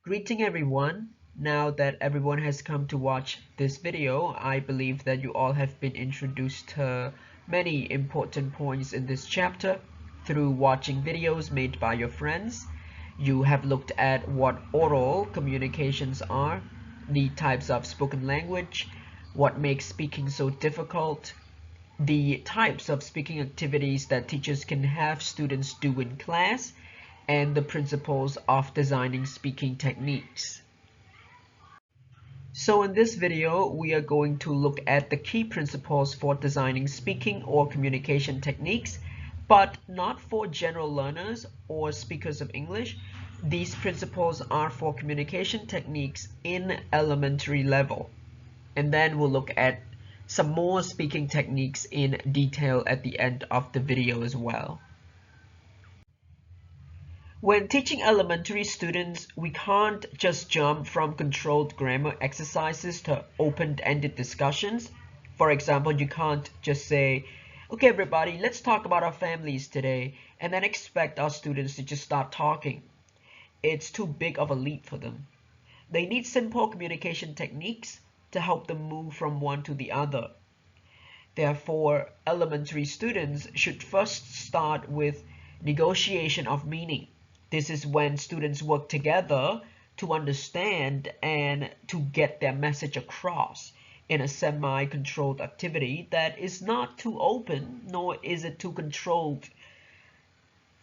Greeting everyone. Now that everyone has come to watch this video, I believe that you all have been introduced to many important points in this chapter through watching videos made by your friends. You have looked at what oral communications are, the types of spoken language, what makes speaking so difficult, the types of speaking activities that teachers can have students do in class, and the principles of designing speaking techniques. So in this video, we are going to look at the key principles for designing speaking or communication techniques, but not for general learners or speakers of English. These principles are for communication techniques in elementary level. And then we'll look at some more speaking techniques in detail at the end of the video as well. When teaching elementary students, we can't just jump from controlled grammar exercises to open-ended discussions. For example, you can't just say, okay, everybody, let's talk about our families today, and then expect our students to just start talking. It's too big of a leap for them. They need simple communication techniques to help them move from one to the other. Therefore, elementary students should first start with negotiation of meaning. This is when students work together to understand and to get their message across in a semi-controlled activity that is not too open, nor is it too controlled.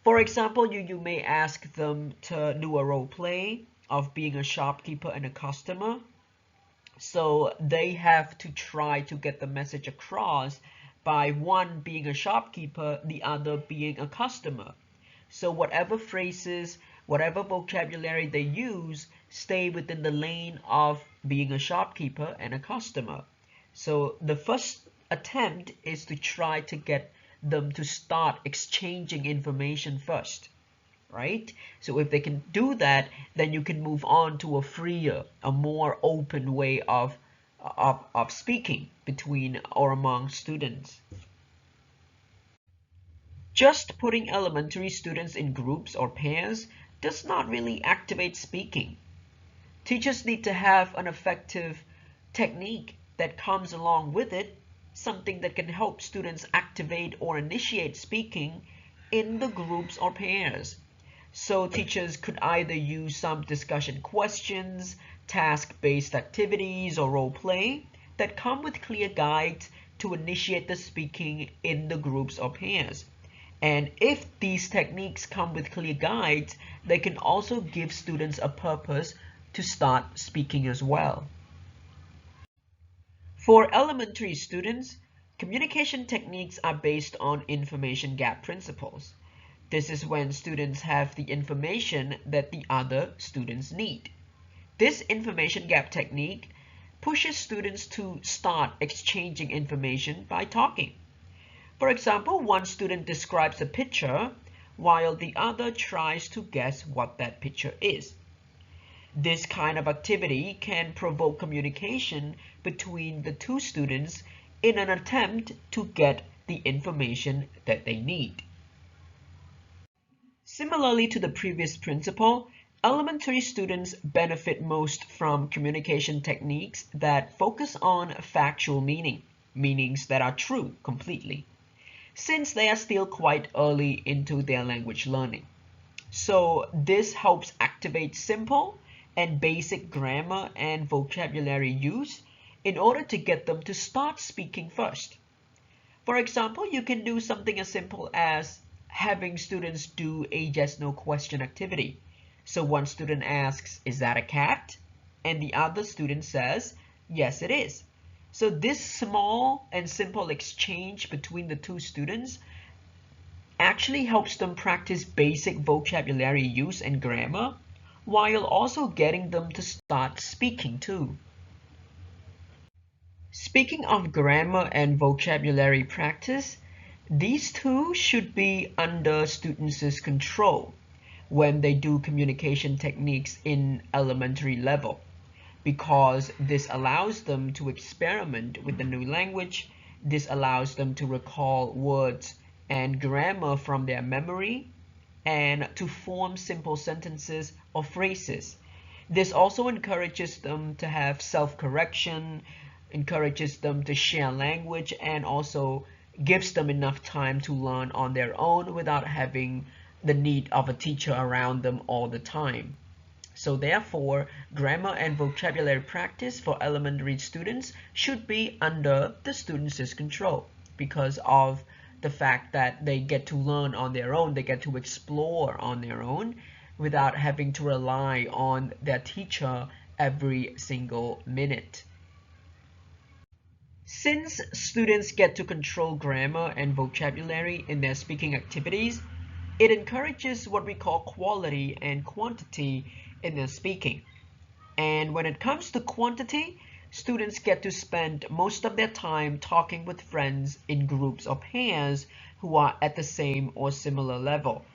For example, you may ask them to do a role play of being a shopkeeper and a customer. So they have to try to get the message across by one being a shopkeeper, the other being a customer. So whatever phrases, whatever vocabulary they use, stay within the lane of being a shopkeeper and a customer. So the first attempt is to try to get them to start exchanging information first, right? So if they can do that, then you can move on to a freer, a more open way of speaking between or among students. Just putting elementary students in groups or pairs does not really activate speaking. Teachers need to have an effective technique that comes along with it, something that can help students activate or initiate speaking in the groups or pairs. So teachers could either use some discussion questions, task-based activities, or role play that come with clear guides to initiate the speaking in the groups or pairs. And if these techniques come with clear guides, they can also give students a purpose to start speaking as well. For elementary students, communication techniques are based on information gap principles. This is when students have the information that the other students need. This information gap technique pushes students to start exchanging information by talking. For example, one student describes a picture while the other tries to guess what that picture is. This kind of activity can provoke communication between the two students in an attempt to get the information that they need. Similarly to the previous principle, elementary students benefit most from communication techniques that focus on factual meanings that are true completely, since they are still quite early into their language learning. So this helps activate simple and basic grammar and vocabulary use in order to get them to start speaking first. For example, you can do something as simple as having students do a yes/no question activity. So one student asks, "Is that a cat?" And the other student says, "Yes, it is." So this small and simple exchange between the two students actually helps them practice basic vocabulary use and grammar, while also getting them to start speaking too. Speaking of grammar and vocabulary practice, these two should be under students' control when they do communication techniques in elementary level, because this allows them to experiment with the new language. This allows them to recall words and grammar from their memory and to form simple sentences or phrases. This also encourages them to have self-correction, encourages them to share language, and also gives them enough time to learn on their own without having the need of a teacher around them all the time. So therefore, grammar and vocabulary practice for elementary students should be under the students' control because of the fact that they get to learn on their own, they get to explore on their own without having to rely on their teacher every single minute. Since students get to control grammar and vocabulary in their speaking activities, it encourages what we call quality and quantity in their speaking. And when it comes to quantity, students get to spend most of their time talking with friends in groups or pairs who are at the same or similar level.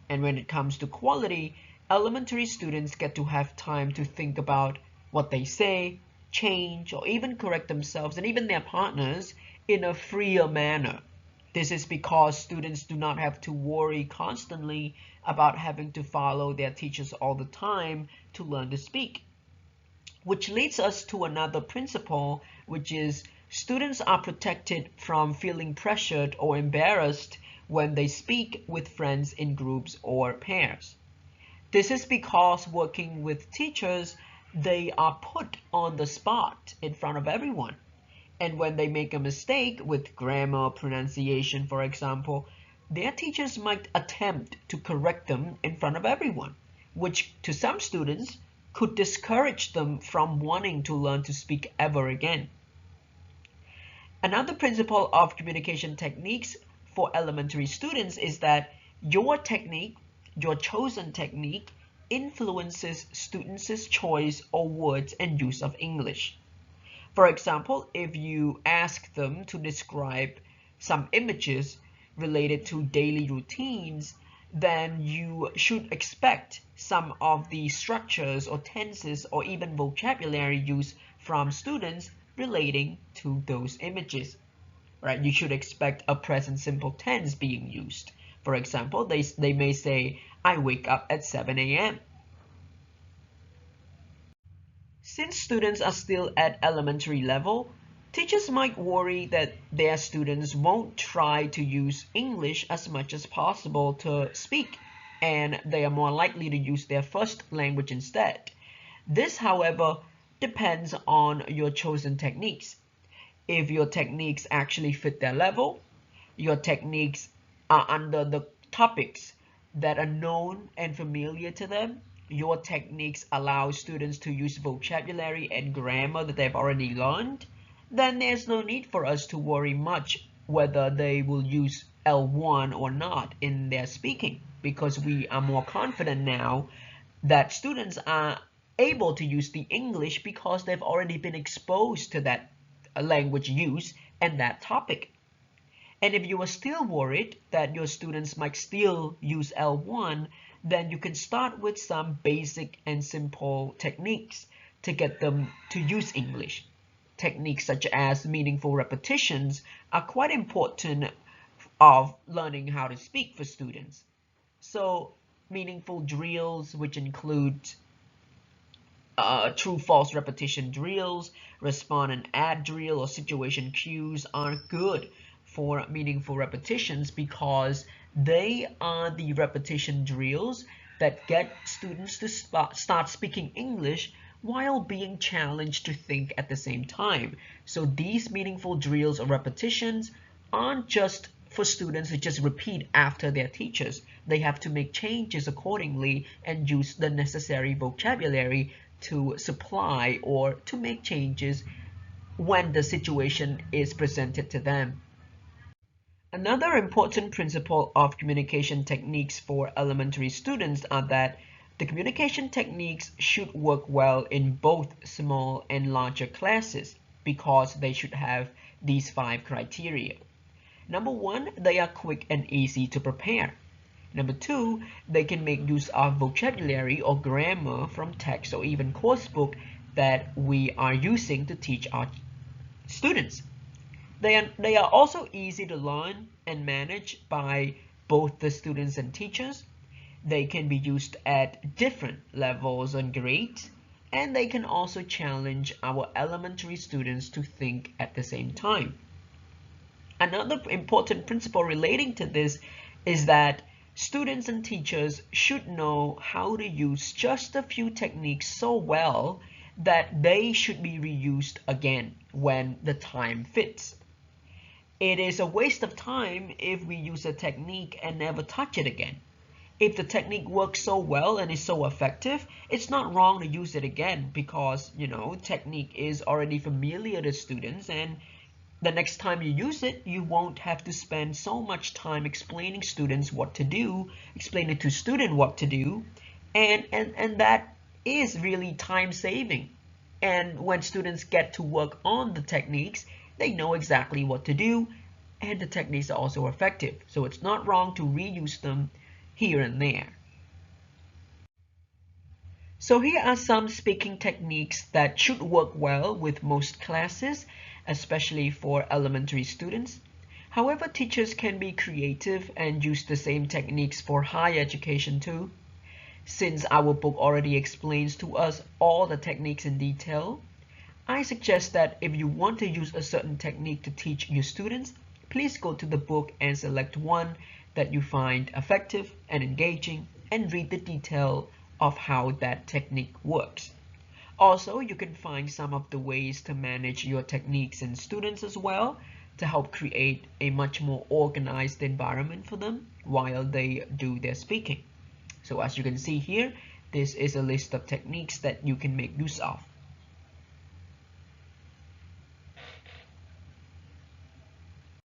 And when it comes to quality, elementary students get to have time to think about what they say, change, or even correct themselves and even their partners in a freer manner. This is because students do not have to worry constantly about having to follow their teachers all the time to learn to speak. Which leads us to another principle, which is students are protected from feeling pressured or embarrassed when they speak with friends in groups or pairs. This is because working with teachers, they are put on the spot in front of everyone. And when they make a mistake with grammar, pronunciation, for example, their teachers might attempt to correct them in front of everyone, which to some students could discourage them from wanting to learn to speak ever again. Another principle of communication techniques for elementary students is that your technique, your chosen technique, influences students' choice of words and use of English. For example, if you ask them to describe some images related to daily routines, then you should expect some of the structures or tenses or even vocabulary used from students relating to those images. Right? You should expect a present simple tense being used. For example, they may say, I wake up at 7 a.m. Since students are still at elementary level, teachers might worry that their students won't try to use English as much as possible to speak, and they are more likely to use their first language instead. This, however, depends on your chosen techniques. If your techniques actually fit their level, your techniques are under the topics that are known and familiar to them, your techniques allow students to use vocabulary and grammar that they've already learned, then there's no need for us to worry much whether they will use L1 or not in their speaking, because we are more confident now that students are able to use the English because they've already been exposed to that language use and that topic. And if you are still worried that your students might still use L1, then you can start with some basic and simple techniques to get them to use English. Techniques such as meaningful repetitions are quite important of learning how to speak for students. So meaningful drills, which include true-false repetition drills, respond and add drill, or situation cues are good for meaningful repetitions because they are the repetition drills that get students to start speaking English while being challenged to think at the same time. So these meaningful drills or repetitions aren't just for students to just repeat after their teachers. They have to make changes accordingly and use the necessary vocabulary to supply or to make changes when the situation is presented to them. Another important principle of communication techniques for elementary students are that the communication techniques should work well in both small and larger classes because they should have these 5 criteria. Number 1, they are quick and easy to prepare. Number 2, they can make use of vocabulary or grammar from text or even course book that we are using to teach our students. They are also easy to learn and manage by both the students and teachers. They can be used at different levels and grades. and they can also challenge our elementary students to think at the same time. Another important principle relating to this is that students and teachers should know how to use just a few techniques so well that they should be reused again when the time fits. It is a waste of time if we use a technique and never touch it again. If the technique works so well and is so effective, it's not wrong to use it again because, technique is already familiar to students, and the next time you use it, you won't have to spend so much time explaining students what to do, explaining to student what to do, and that is really time saving. And when students get to work on the techniques, they know exactly what to do, and the techniques are also effective. So it's not wrong to reuse them here and there. So here are some speaking techniques that should work well with most classes, especially for elementary students. However, teachers can be creative and use the same techniques for higher education too. Since our book already explains to us all the techniques in detail, I suggest that if you want to use a certain technique to teach your students, please go to the book and select one that you find effective and engaging and read the detail of how that technique works. Also, you can find some of the ways to manage your techniques and students as well to help create a much more organized environment for them while they do their speaking. So as you can see here, this is a list of techniques that you can make use of.